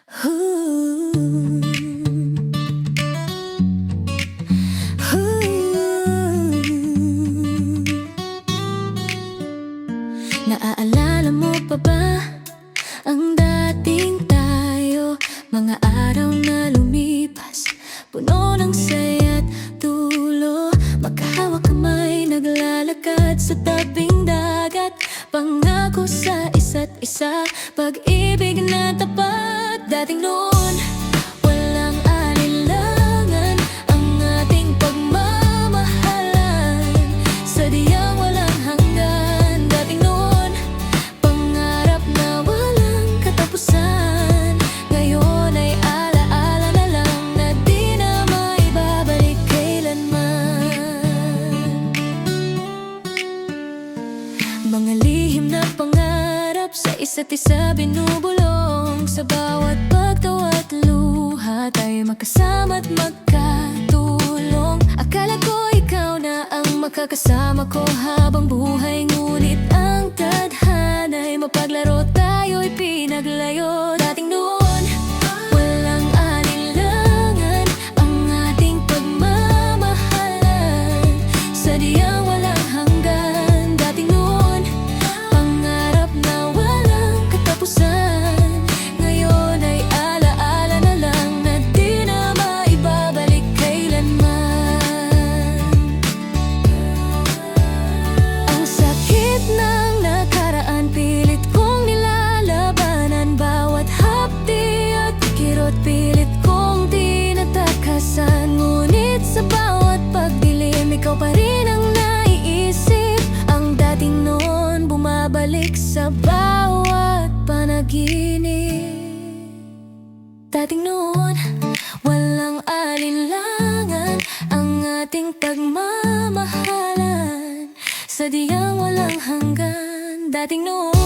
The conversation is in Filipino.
Ooh. Ooh. Naaalala mo pa ba ang dating tayo? Mga araw na lumipas, puno ng saya't tulo. Magkahawak kamay, naglalakad sa tabing dagat. Pangako sa isa't isa, pag-ibig na tapat. Dating noon, walang alinlangan ang ating pagmamahalan. Sadyang walang hanggan. Dating noon, pangarap na walang katapusan. Ngayon ay alaala na lang na di na maibabalik kailanman. Mga lihim na pangarap sa isa't isa binubulong. Sa bawat pagtawa't luha tayo magkasama't magkatulong. Akala ko ikaw na ang makakasama ko habang buhay, ngunit ang tadhana'y mapaglaro tayo'y pinaglayo. Dating noon, walang alinlangan ang ating pagmamahalan. Sadyang walang hanggan. Dating noon, pangarap na walang katapusan. Ngayon ay alaala na lang na di na maibabalik kailanman. Ang sakit ng nakaraan, pilit kong nilalabanan. Bawat hapdi at kirot, pilit kong tinatakasan. Ngunit sa bawat pagdilim, ikaw pa rin ang naiisip. Ang dating noon bumabalik sa bawat panaginip. Dating noon, walang alinlangan ang ating pagmamahalan. Sadyang walang hanggan. Dating noon,